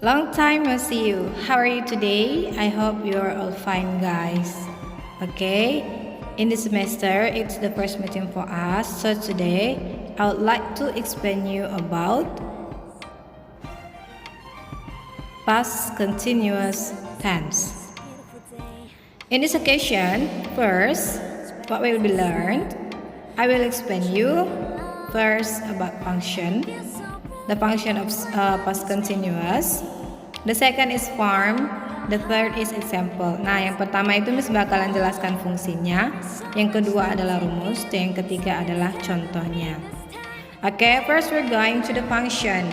Long time no see you. How are you today? I hope you're all fine, guys. Okay, in this semester, it's the first meeting for us. So today, I would like to explain you about past continuous tense. In this occasion, first, what will be learned? I will explain you first about function. The function of past continuous. The second is form. The third is example. Nah, yang pertama itu Miss bakalan jelaskan fungsinya. Yang kedua adalah rumus. Dan yang ketiga adalah contohnya. Okay, first we're going to the function.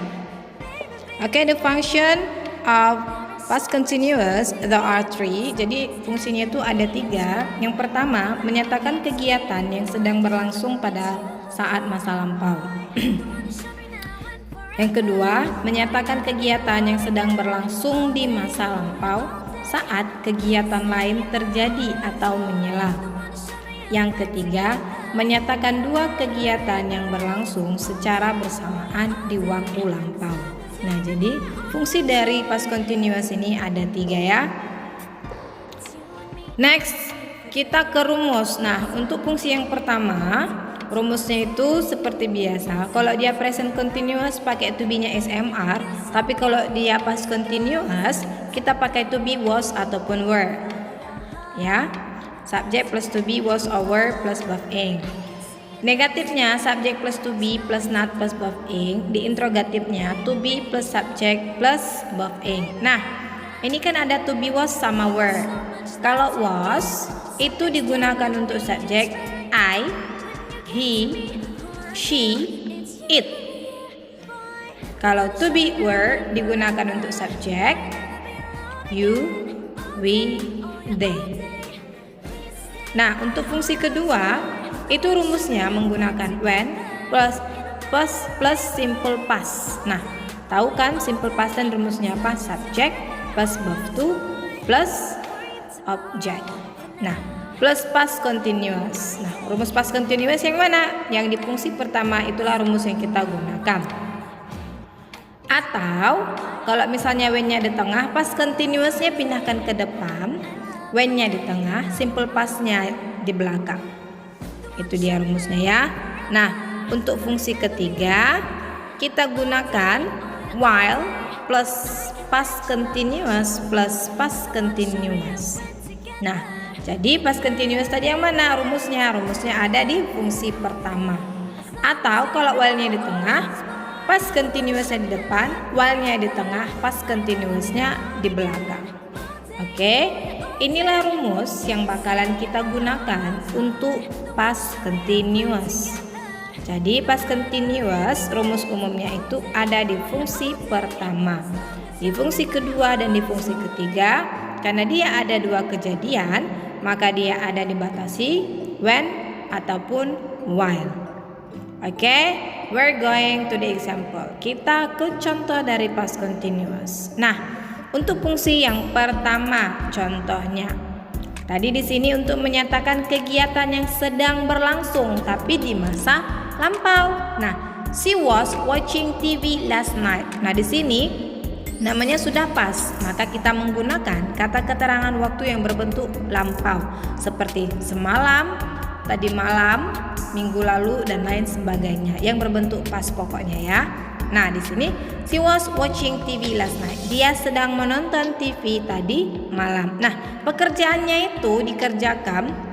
Okay, the function of past continuous there are three. Jadi fungsinya itu ada tiga. Yang pertama menyatakan kegiatan yang sedang berlangsung pada saat masa lampau. Yang kedua, menyatakan kegiatan yang sedang berlangsung di masa lampau saat kegiatan lain terjadi atau menyelam. Yang ketiga, menyatakan dua kegiatan yang berlangsung secara bersamaan di waktu lampau. Nah, jadi fungsi dari past continuous ini ada tiga ya. Next, kita ke rumus. Nah, untuk fungsi yang pertama, rumusnya itu seperti biasa. Kalau dia present continuous pakai to be-nya SMR, tapi kalau dia past continuous kita pakai to be, was ataupun were. Ya. Subject plus to be, was or were plus verb ing. Negatifnya subject plus to be plus not plus verb ing. Di interrogatifnya to be plus subject plus verb ing. Nah, ini kan ada to be, was sama were. Kalau was itu digunakan untuk subjek I, he, she, it. Kalau to be, were digunakan untuk subjek you, we, they. Nah, untuk fungsi kedua itu rumusnya menggunakan when plus simple past. Nah, tahu kan simple past dan rumusnya apa? Subject plus verb to plus object. Nah, plus past continuous. Nah, rumus past continuous yang mana? Yang di fungsi pertama itulah rumus yang kita gunakan. Atau kalau misalnya when-nya di tengah, past continuous-nya pindahkan ke depan, when-nya di tengah, simple past-nya di belakang. Itu dia rumusnya ya. Nah, untuk fungsi ketiga kita gunakan while plus past continuous plus past continuous. Nah, jadi past continuous tadi yang mana rumusnya? Rumusnya ada di fungsi pertama. Atau kalau while-nya di tengah, past continuous-nya di depan, while-nya di tengah, past continuous-nya di belakang. Oke, inilah rumus yang bakalan kita gunakan untuk past continuous. Jadi past continuous rumus umumnya itu ada di fungsi pertama, di fungsi kedua dan di fungsi ketiga. Karena dia ada dua kejadian, maka dia ada dibatasi when ataupun while. Oke, we're going to the example. Kita ke contoh dari past continuous. Nah, untuk fungsi yang pertama contohnya. Tadi di sini untuk menyatakan kegiatan yang sedang berlangsung tapi di masa lampau. Nah, she was watching TV last night. Nah, di sini namanya sudah pas, maka kita menggunakan kata keterangan waktu yang berbentuk lampau seperti semalam, tadi malam, minggu lalu dan lain sebagainya yang berbentuk pas pokoknya ya. Nah, di sini she was watching TV last night. Dia sedang menonton TV tadi malam. Nah, pekerjaannya itu dikerjakan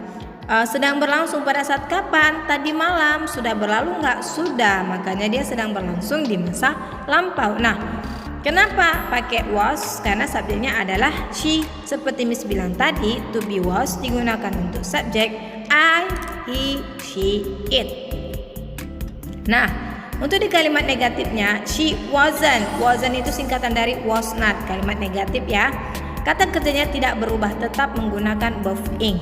sedang berlangsung pada saat kapan? Tadi malam. Sudah berlalu enggak? Sudah. Makanya dia sedang berlangsung di masa lampau. Nah, kenapa pakai was? Karena subjeknya adalah she. Seperti Miss bilang tadi, to be was digunakan untuk subjek I, he, she, it. Nah, untuk di kalimat negatifnya, she wasn't. Wasn't itu singkatan dari was not. Kalimat negatif ya. Kata kerjanya tidak berubah, tetap menggunakan verb ing.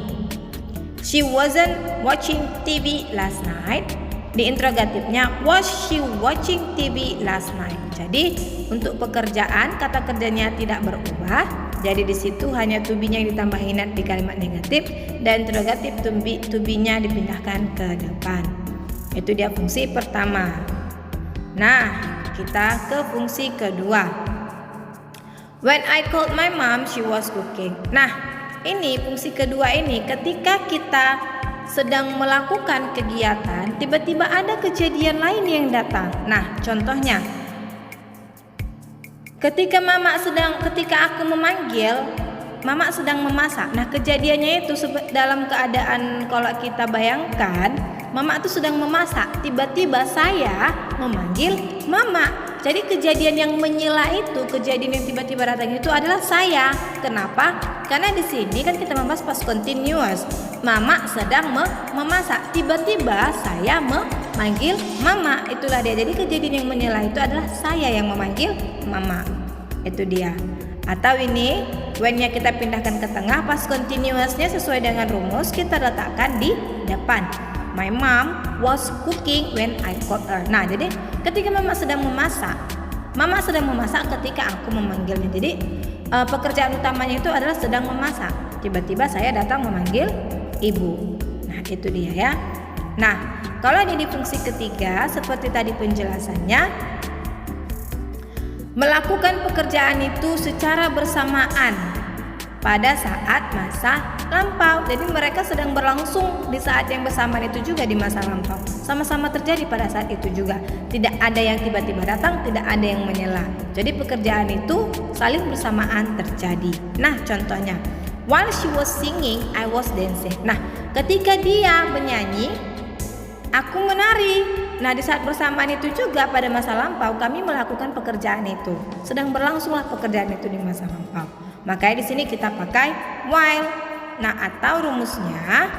She wasn't watching TV last night. Di interrogatifnya, was she watching TV last night? Jadi untuk pekerjaan kata kerjanya tidak berubah. Jadi di situ hanya to be-nya ditambahin di kalimat negatif dan interrogatif to be-nya dipindahkan ke depan. Itu dia fungsi pertama. Nah, kita ke fungsi kedua. When I called my mom, she was cooking. Nah, ini fungsi kedua ini ketika kita sedang melakukan kegiatan, tiba-tiba ada kejadian lain yang datang. Nah, contohnya, ketika aku memanggil, mama sedang memasak. Nah, kejadiannya itu dalam keadaan kalau kita bayangkan, mama itu sedang memasak. Tiba-tiba saya memanggil mama. Jadi kejadian yang menyela itu, kejadian yang tiba-tiba datang itu adalah saya. Kenapa? Karena di sini kan kita membahas past continuous. Mama sedang memasak. Tiba-tiba saya memanggil mama. Itulah dia. Jadi kejadian yang menyela itu adalah saya yang memanggil mama. Itu dia. Atau ini when-nya kita pindahkan ke tengah, past continuous-nya sesuai dengan rumus kita letakkan di depan. My mom was cooking when I called her. Nah, jadi ketika mama sedang memasak ketika aku memanggilnya. Jadi pekerjaan utamanya itu adalah sedang memasak. Tiba-tiba saya datang memanggil ibu. Nah, itu dia ya. Nah, kalau ini di fungsi ketiga seperti tadi penjelasannya, melakukan pekerjaan itu secara bersamaan pada saat masa lampau. Jadi mereka sedang berlangsung di saat yang bersamaan itu juga di masa lampau. Sama-sama terjadi pada saat itu juga. Tidak ada yang tiba-tiba datang, tidak ada yang menyela. Jadi pekerjaan itu saling bersamaan terjadi. Nah, contohnya, while she was singing, I was dancing. Nah, ketika dia menyanyi, aku menari. Nah, di saat bersamaan itu juga pada masa lampau kami melakukan pekerjaan itu. Sedang berlangsunglah pekerjaan itu di masa lampau. Makanya di sini kita pakai while. Nah, atau rumusnya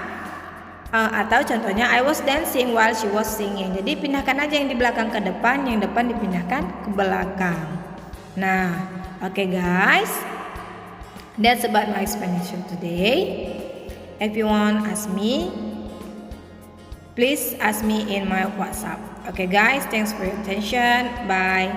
atau contohnya I was dancing while she was singing. Jadi pindahkan aja yang di belakang ke depan, yang depan dipindahkan ke belakang. Nah, oke guys. That's about my explanation today. If you want ask me, please ask me in my WhatsApp. Okay guys, thanks for your attention. Bye.